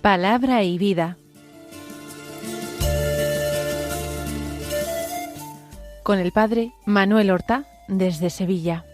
Palabra y vida. Con el padre Manuel Horta, desde Sevilla.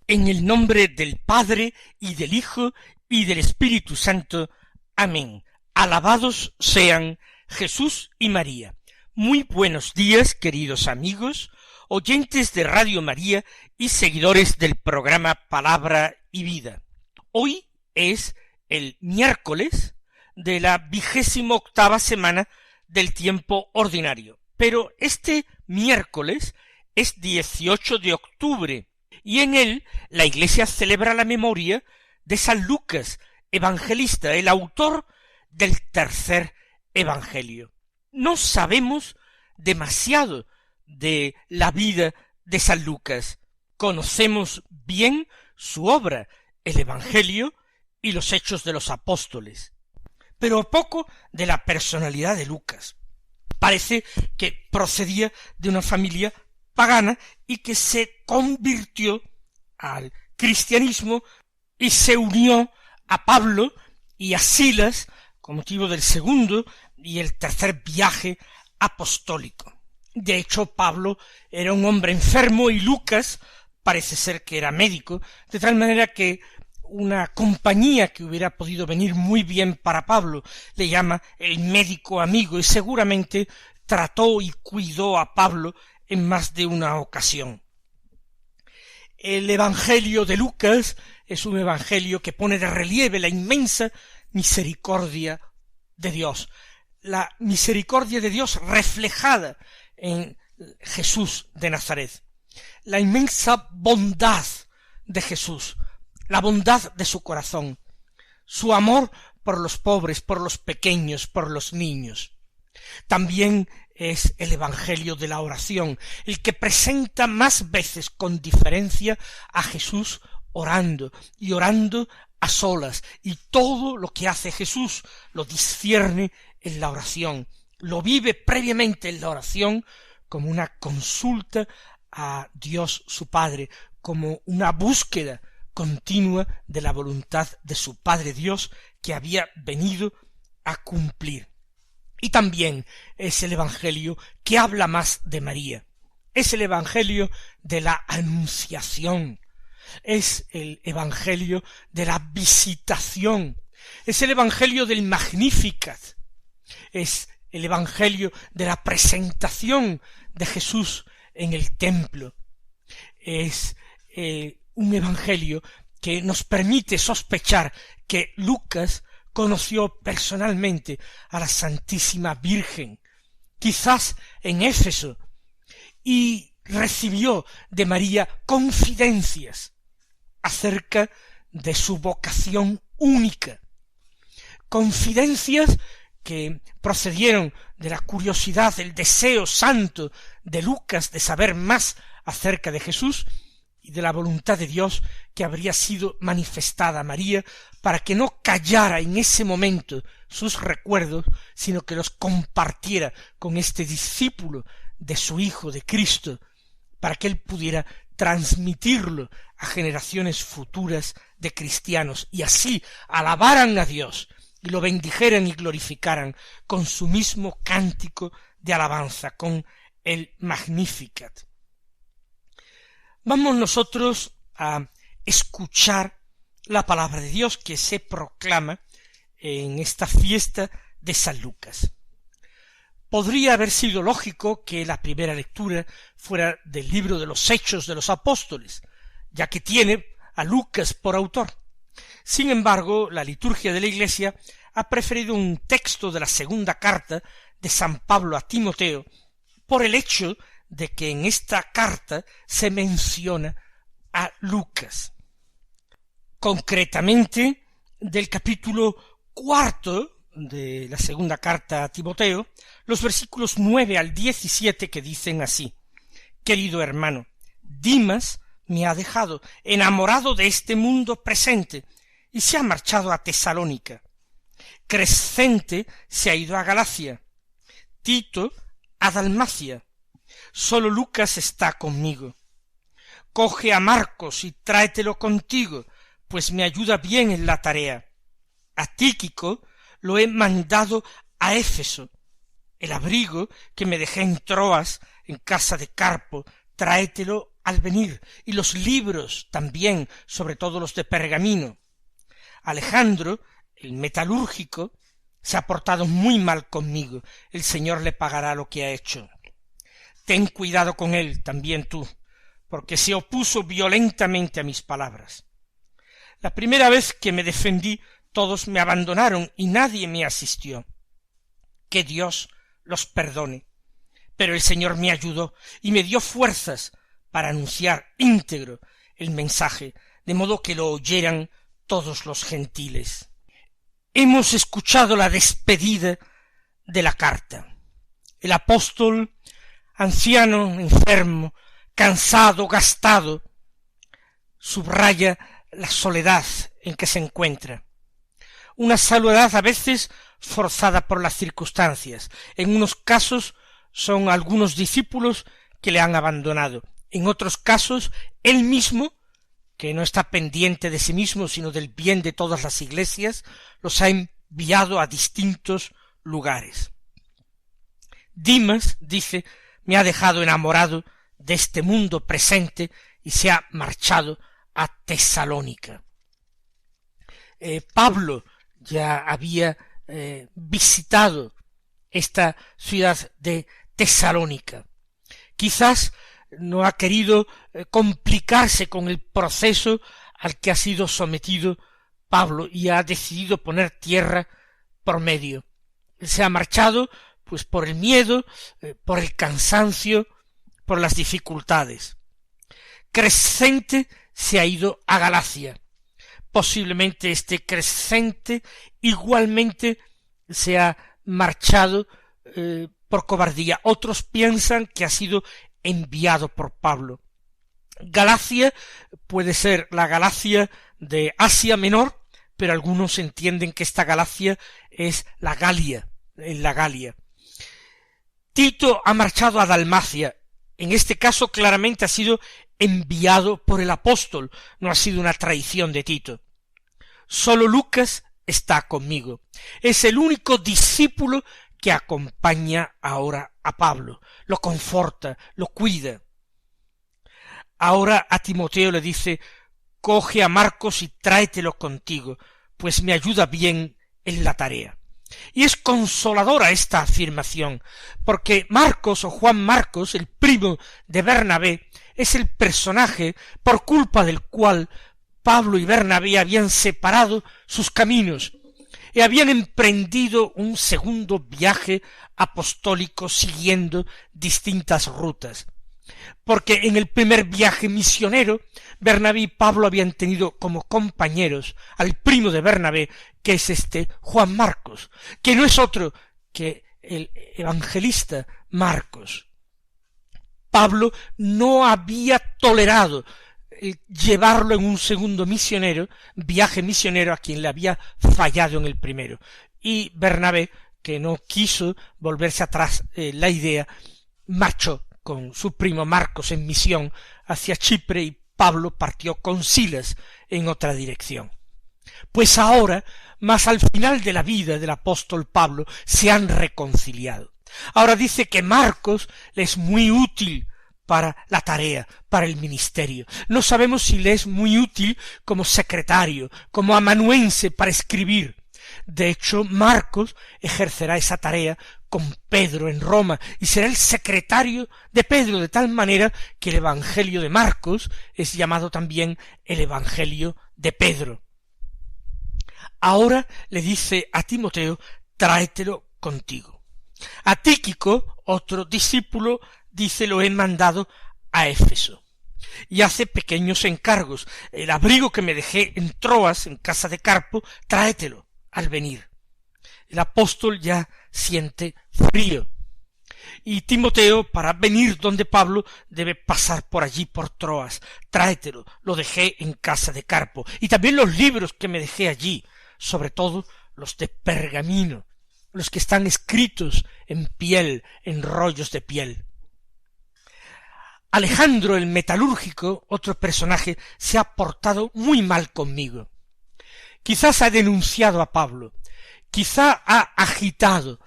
En el nombre del Padre, y del Hijo, y del Espíritu Santo. Amén. Alabados sean Jesús y María. Muy buenos días, queridos amigos, oyentes de Radio María y seguidores del programa Palabra y Vida. Hoy es el miércoles de la 28ª semana del tiempo ordinario, pero este miércoles es 18 de octubre, y en él la Iglesia celebra la memoria de San Lucas, evangelista, el autor del tercer evangelio. No sabemos demasiado de la vida de San Lucas. Conocemos bien su obra, el Evangelio y los Hechos de los Apóstoles, pero poco de la personalidad de Lucas. Parece que procedía de una familia pagana y que se convirtió al cristianismo y se unió a Pablo y a Silas con motivo del segundo y el tercer viaje apostólico. De hecho, Pablo era un hombre enfermo y Lucas parece ser que era médico, de tal manera que una compañía que hubiera podido venir muy bien para Pablo le llama el médico amigo, y seguramente trató y cuidó a Pablo en más de una ocasión. El Evangelio de Lucas es un evangelio que pone de relieve la inmensa misericordia de Dios, la misericordia de Dios reflejada en Jesús de Nazaret, la inmensa bondad de Jesús, la bondad de su corazón, su amor por los pobres, por los pequeños, por los niños. También es el evangelio de la oración, el que presenta más veces con diferencia a Jesús orando y orando a solas, y todo lo que hace Jesús lo discierne en la oración, lo vive previamente en la oración como una consulta a Dios su Padre, como una búsqueda continua de la voluntad de su Padre Dios que había venido a cumplir. Y también es el evangelio que habla más de María, es el evangelio de la anunciación, es el evangelio de la visitación, es el evangelio del Magnificat, es el evangelio de la presentación de Jesús en el templo, es un evangelio que nos permite sospechar que Lucas conoció personalmente a la Santísima Virgen, quizás en Éfeso, y recibió de María confidencias acerca de su vocación única, confidencias que procedieron de la curiosidad, del deseo santo de Lucas de saber más acerca de Jesús y de la voluntad de Dios que habría sido manifestada a María para que no callara en ese momento sus recuerdos, sino que los compartiera con este discípulo de su Hijo, de Cristo, para que él pudiera transmitirlo a generaciones futuras de cristianos, y así alabaran a Dios y lo bendijeran y glorificaran con su mismo cántico de alabanza, con el Magnificat. Vamos nosotros a escuchar la palabra de Dios que se proclama en esta fiesta de San Lucas. Podría haber sido lógico que la primera lectura fuera del libro de los Hechos de los Apóstoles, ya que tiene a Lucas por autor. Sin embargo, la liturgia de la Iglesia ha preferido un texto de la segunda carta de San Pablo a Timoteo, por el hecho de que en esta carta se menciona a Lucas, concretamente del capítulo 4 de la segunda carta a Timoteo, los versículos 9 al 17, que dicen así: Querido hermano, Dimas me ha dejado, enamorado de este mundo presente, y se ha marchado a Tesalónica. Crescente se ha ido a Galacia, Tito a Dalmacia. Solo Lucas está conmigo. Coge a Marcos y tráetelo contigo, pues me ayuda bien en la tarea. A Tíquico lo he mandado a Éfeso. El abrigo que me dejé en Troas, en casa de Carpo, tráetelo al venir, y los libros también, sobre todo los de pergamino. Alejandro, el metalúrgico, se ha portado muy mal conmigo. El Señor le pagará lo que ha hecho. Ten cuidado con él también tú, porque se opuso violentamente a mis palabras. La primera vez que me defendí, todos me abandonaron y nadie me asistió. Que Dios los perdone. Pero el Señor me ayudó y me dio fuerzas para anunciar íntegro el mensaje, de modo que lo oyeran todos los gentiles. Hemos escuchado la despedida de la carta. El apóstol, anciano, enfermo, cansado, gastado, subraya la soledad en que se encuentra. Una soledad a veces forzada por las circunstancias. En unos casos son algunos discípulos que le han abandonado. En otros casos, él mismo, que no está pendiente de sí mismo, sino del bien de todas las iglesias, los ha enviado a distintos lugares. Dimas, dice, me ha dejado enamorado de este mundo presente y se ha marchado a Tesalónica. Pablo ya había visitado esta ciudad de Tesalónica. Quizás no ha querido complicarse con el proceso al que ha sido sometido Pablo y ha decidido poner tierra por medio. Se ha marchado pues por el miedo, por el cansancio, por las dificultades. Crescente se ha ido a Galacia. Posiblemente este Crescente igualmente se ha marchado por cobardía. Otros piensan que ha sido enviado por Pablo. Galacia puede ser la Galacia de Asia Menor, pero algunos entienden que esta Galacia es la Galia, en la Galia. Tito ha marchado a Dalmacia. En este caso claramente ha sido enviado por el apóstol, no ha sido una traición de Tito. Solo Lucas está conmigo. Es el único discípulo que acompaña ahora a Pablo, lo conforta, lo cuida. Ahora a Timoteo le dice: coge a Marcos y tráetelo contigo, pues me ayuda bien en la tarea. Y es consoladora esta afirmación, porque Marcos o Juan Marcos, el primo de Bernabé, es el personaje por culpa del cual Pablo y Bernabé habían separado sus caminos y habían emprendido un segundo viaje apostólico siguiendo distintas rutas. Porque en el primer viaje misionero, Bernabé y Pablo habían tenido como compañeros al primo de Bernabé, que es Juan Marcos, que no es otro que el evangelista Marcos. Pablo no había tolerado llevarlo en un segundo viaje misionero a quien le había fallado en el primero. Y Bernabé, que no quiso volverse atrás la idea, marchó con su primo Marcos en misión hacia Chipre y Pablo partió con Silas en otra dirección. Pues ahora, más al final de la vida del apóstol Pablo, se han reconciliado. Ahora dice que Marcos le es muy útil para la tarea, para el ministerio. No sabemos si le es muy útil como secretario, como amanuense para escribir. De hecho, Marcos ejercerá esa tarea con Pedro en Roma y será el secretario de Pedro, de tal manera que el Evangelio de Marcos es llamado también el Evangelio de Pedro. Ahora le dice a Timoteo: tráetelo contigo. A Tíquico, otro discípulo, dice: lo he mandado a Éfeso. y hace pequeños encargos. El abrigo que me dejé en Troas, en casa de Carpo, tráetelo al venir. El apóstol ya siente frío, y Timoteo, para venir donde Pablo, debe pasar por allí, por Troas. Tráetelo, lo dejé en casa de Carpo. Y también los libros que me dejé allí, sobre todo los de pergamino, los que están escritos en piel, en rollos de piel. Alejandro el metalúrgico, otro personaje, se ha portado muy mal conmigo. Quizás ha denunciado a Pablo, quizá ha agitado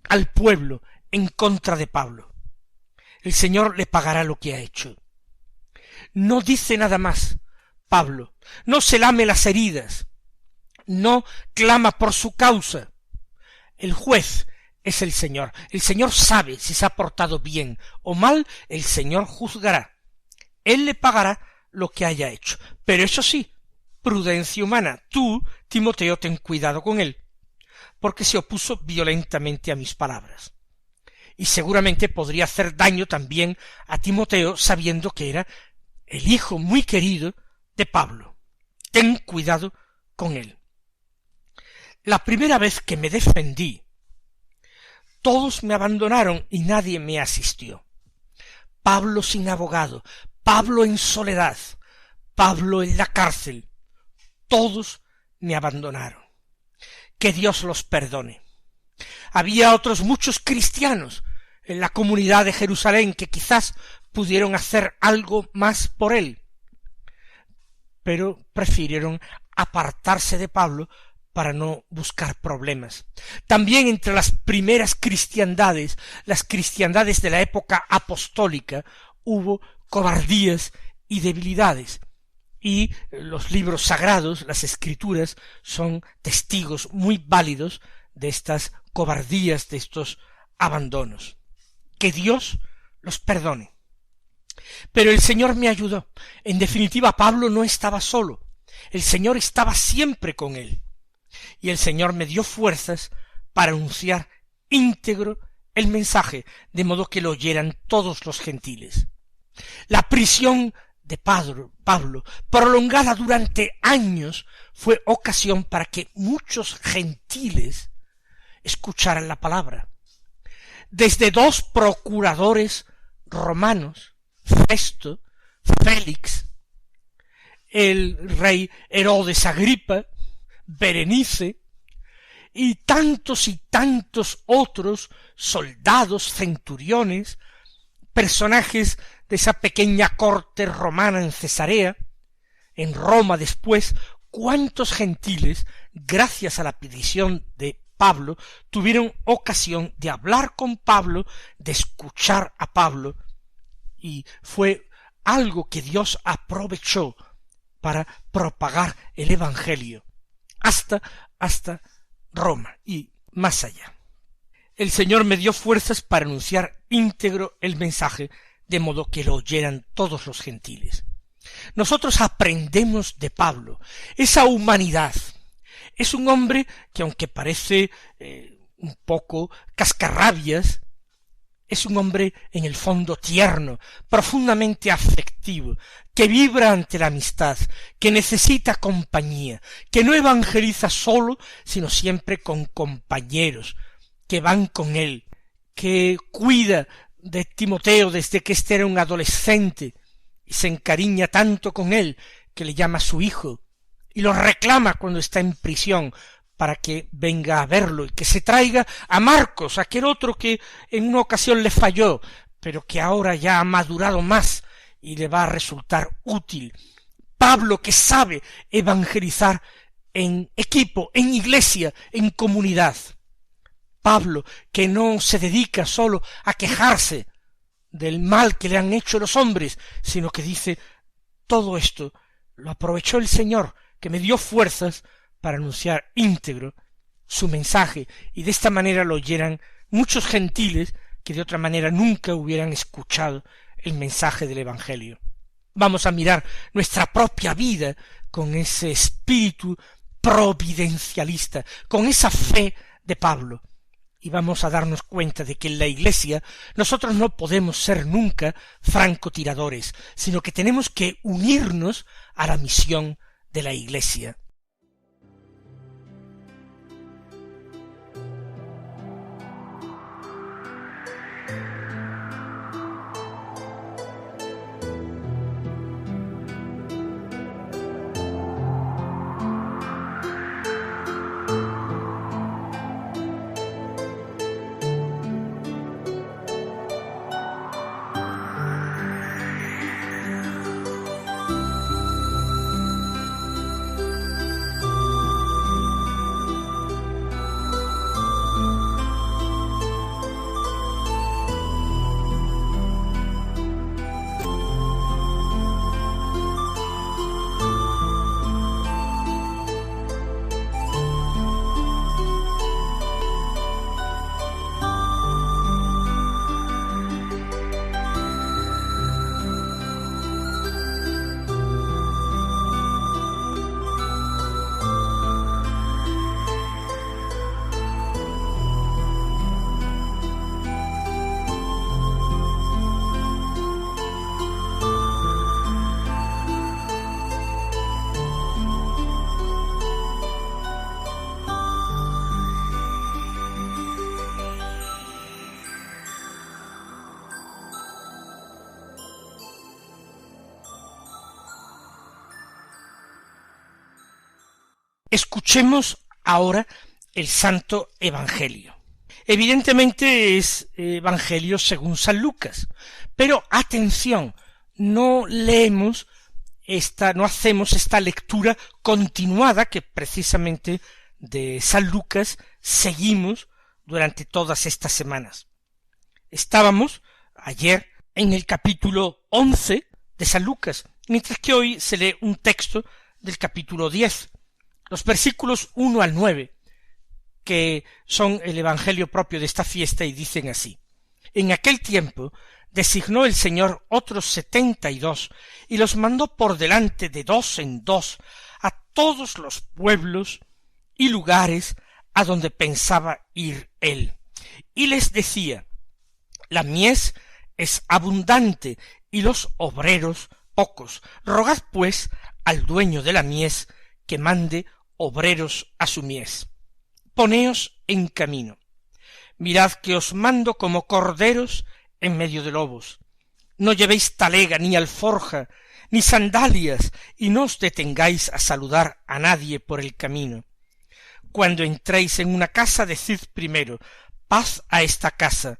al pueblo en contra de Pablo. El Señor le pagará lo que ha hecho. No dice nada más Pablo, no se lame las heridas, no clama por su causa. El juez es el Señor sabe si se ha portado bien o mal, el Señor juzgará. Él le pagará lo que haya hecho. Pero eso sí, prudencia humana, tú, Timoteo, ten cuidado con él, porque se opuso violentamente a mis palabras. Y seguramente podría hacer daño también a Timoteo, sabiendo que era el hijo muy querido de Pablo. Ten cuidado con él. La primera vez que me defendí, todos me abandonaron y nadie me asistió. Pablo sin abogado, Pablo en soledad, Pablo en la cárcel, todos me abandonaron. Que Dios los perdone. Había otros muchos cristianos en la comunidad de Jerusalén que quizás pudieron hacer algo más por él, pero prefirieron apartarse de Pablo para no buscar problemas. También entre las primeras cristiandades, las cristiandades de la época apostólica, hubo cobardías y debilidades, y los libros sagrados, las escrituras, son testigos muy válidos de estas cobardías, de estos abandonos. Que Dios los perdone. Pero el Señor me ayudó. En definitiva, Pablo no estaba solo. El Señor estaba siempre con él. Y el Señor me dio fuerzas para anunciar íntegro el mensaje, de modo que lo oyeran todos los gentiles. La prisión de Pablo, prolongada durante años, fue ocasión para que muchos gentiles escucharan la palabra. Desde 2 procuradores romanos, Festo, Félix, el rey Herodes Agripa, Berenice, y tantos otros soldados, centuriones, personajes de esa pequeña corte romana en Cesarea, en Roma después, cuántos gentiles, gracias a la petición de Pablo, tuvieron ocasión de hablar con Pablo, de escuchar a Pablo, y fue algo que Dios aprovechó para propagar el Evangelio hasta Roma y más allá. El Señor me dio fuerzas para anunciar íntegro el mensaje, de modo que lo oyeran todos los gentiles. Nosotros aprendemos de Pablo esa humanidad. Es un hombre que, aunque parece un poco cascarrabias, es un hombre en el fondo tierno, profundamente afectivo, que vibra ante la amistad, que necesita compañía, que no evangeliza solo, sino siempre con compañeros que van con él, que cuida de Timoteo desde que éste era un adolescente y se encariña tanto con él que le llama su hijo y lo reclama cuando está en prisión para que venga a verlo y que se traiga a Marcos, aquel otro que en una ocasión le falló, pero que ahora ya ha madurado más y le va a resultar útil. Pablo, que sabe evangelizar en equipo, en iglesia, en comunidad. Pablo, que no se dedica solo a quejarse del mal que le han hecho los hombres, sino que dice, todo esto lo aprovechó el Señor, que me dio fuerzas para anunciar íntegro su mensaje, y de esta manera lo oyeran muchos gentiles que de otra manera nunca hubieran escuchado el mensaje del Evangelio. Vamos a mirar nuestra propia vida con ese espíritu providencialista, con esa fe de Pablo, y vamos a darnos cuenta de que en la Iglesia nosotros no podemos ser nunca francotiradores, sino que tenemos que unirnos a la misión de la Iglesia. Escuchemos ahora el Santo Evangelio. Evidentemente es Evangelio según San Lucas, pero atención, no hacemos esta lectura continuada que precisamente de San Lucas seguimos durante todas estas semanas. Estábamos ayer en el capítulo 11 de San Lucas, mientras que hoy se lee un texto del capítulo 10. Los versículos 1 al 9, que son el evangelio propio de esta fiesta, y dicen así: En aquel tiempo designó el Señor otros 72, y los mandó por delante de dos en dos a todos los pueblos y lugares a donde pensaba ir él. Y les decía: La mies es abundante y los obreros pocos. Rogad pues al dueño de la mies que mande obreros a su mies. Poneos en camino. Mirad que os mando como corderos en medio de lobos. No llevéis talega, ni alforja, ni sandalias, y no os detengáis a saludar a nadie por el camino. Cuando entréis en una casa, decid primero: paz a esta casa.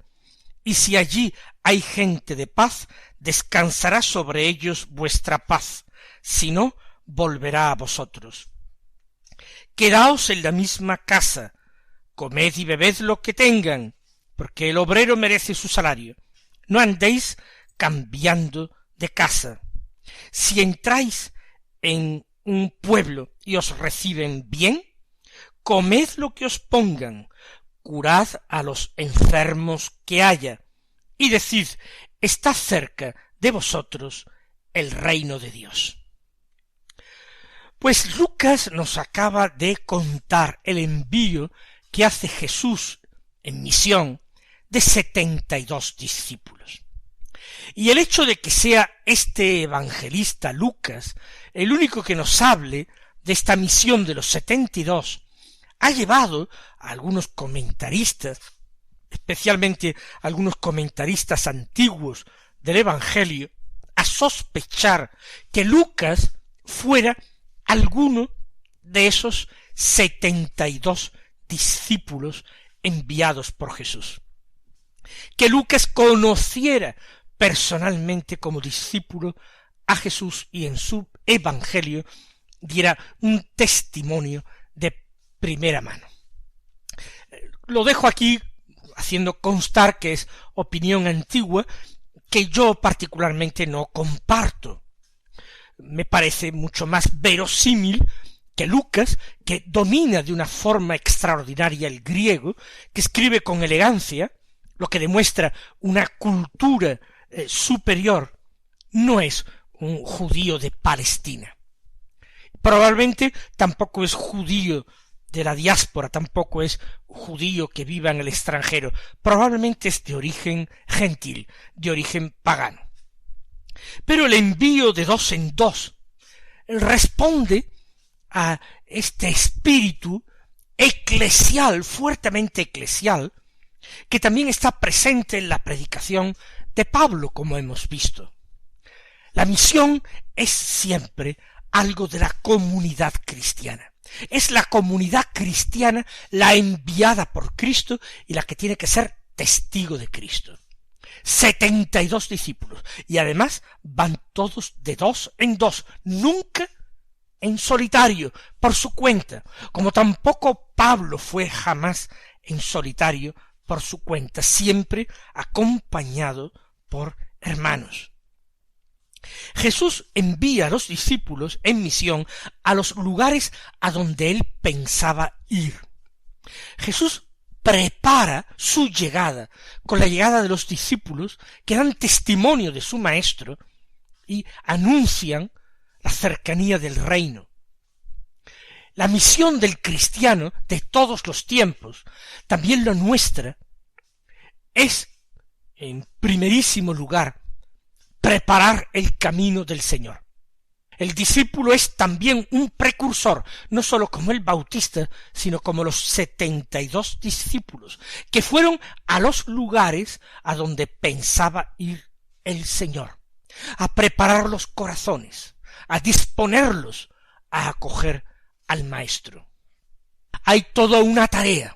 Y si allí hay gente de paz, descansará sobre ellos vuestra paz. Si no, volverá a vosotros. Quedaos en la misma casa, comed y bebed lo que tengan, porque el obrero merece su salario. No andéis cambiando de casa. Si entráis en un pueblo y os reciben bien, comed lo que os pongan, curad a los enfermos que haya, y decid: está cerca de vosotros el reino de Dios. Pues Lucas nos acaba de contar el envío que hace Jesús en misión de 72 discípulos. Y el hecho de que sea este evangelista Lucas el único que nos hable de esta misión de los 72 ha llevado a algunos comentaristas, especialmente algunos comentaristas antiguos del Evangelio, a sospechar que Lucas fuera alguno de esos 72 discípulos enviados por Jesús. Que Lucas conociera personalmente como discípulo a Jesús y en su Evangelio diera un testimonio de primera mano. Lo dejo aquí haciendo constar que es opinión antigua que yo particularmente no comparto. Me parece mucho más verosímil que Lucas, que domina de una forma extraordinaria el griego, que escribe con elegancia, lo que demuestra una cultura superior, no es un judío de Palestina. Probablemente tampoco es judío de la diáspora, tampoco es judío que viva en el extranjero, probablemente es de origen gentil, de origen pagano. Pero el envío de dos en dos responde a este espíritu eclesial, fuertemente eclesial, que también está presente en la predicación de Pablo, como hemos visto. La misión es siempre algo de la comunidad cristiana. Es la comunidad cristiana la enviada por Cristo y la que tiene que ser testigo de Cristo. 72 discípulos, y además van todos de dos en dos, nunca en solitario, por su cuenta, como tampoco Pablo fue jamás en solitario por su cuenta, siempre acompañado por hermanos. Jesús envía a los discípulos en misión a los lugares a donde él pensaba ir. Jesús prepara su llegada con la llegada de los discípulos que dan testimonio de su maestro y anuncian la cercanía del reino. La misión del cristiano de todos los tiempos, también la nuestra, es, en primerísimo lugar, preparar el camino del Señor. El discípulo es también un precursor, no sólo como el Bautista, sino como los 72 discípulos, que fueron a los lugares a donde pensaba ir el Señor, a preparar los corazones, a disponerlos a acoger al Maestro. Hay toda una tarea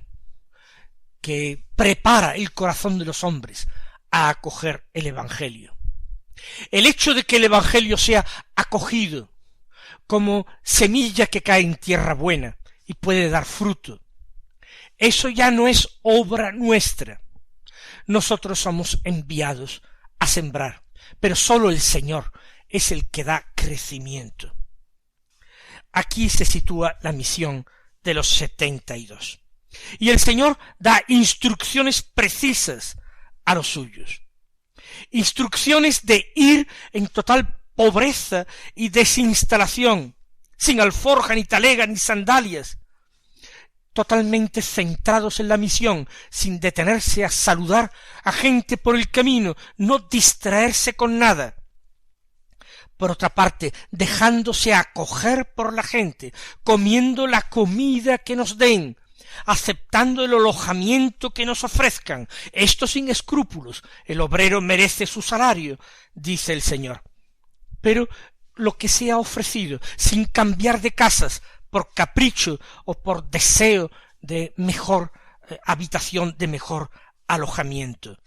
que prepara el corazón de los hombres a acoger el Evangelio. El hecho de que el Evangelio sea acogido como semilla que cae en tierra buena y puede dar fruto, eso ya no es obra nuestra. Nosotros somos enviados a sembrar, pero sólo el Señor es el que da crecimiento. Aquí se sitúa la misión de los 72. Y el Señor da instrucciones precisas a los suyos. Instrucciones de ir en total pobreza y desinstalación, sin alforja, ni talega, ni sandalias, totalmente centrados en la misión, sin detenerse a saludar a gente por el camino, no distraerse con nada. Por otra parte, dejándose acoger por la gente, comiendo la comida que nos den, aceptando el alojamiento que nos ofrezcan, esto sin escrúpulos. El obrero merece su salario, dice el Señor. Pero lo que sea ofrecido, sin cambiar de casas, por capricho o por deseo de mejor habitación, de mejor alojamiento.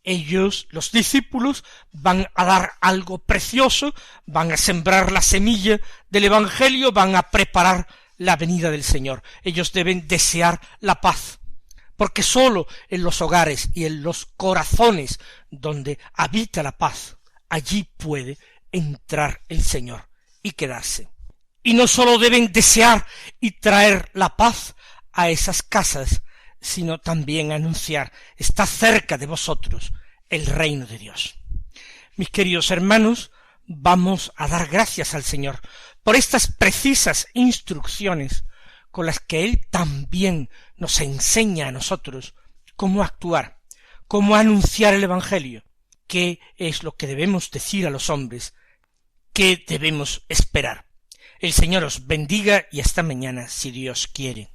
Ellos, los discípulos, van a dar algo precioso, van a sembrar la semilla del Evangelio, van a preparar la venida del Señor. Ellos deben desear la paz, porque sólo en los hogares y en los corazones donde habita la paz, allí puede entrar el Señor y quedarse. Y no sólo deben desear y traer la paz a esas casas, sino también anunciar: está cerca de vosotros el reino de Dios. Mis queridos hermanos, vamos a dar gracias al Señor por estas precisas instrucciones con las que Él también nos enseña a nosotros cómo actuar, cómo anunciar el Evangelio, qué es lo que debemos decir a los hombres, qué debemos esperar. El Señor os bendiga y hasta mañana, si Dios quiere.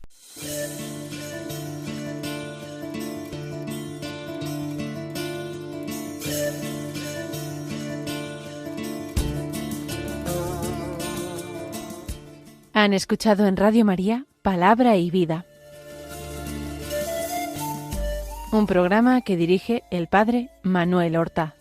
Han escuchado en Radio María Palabra y Vida, un programa que dirige el Padre Manuel Horta.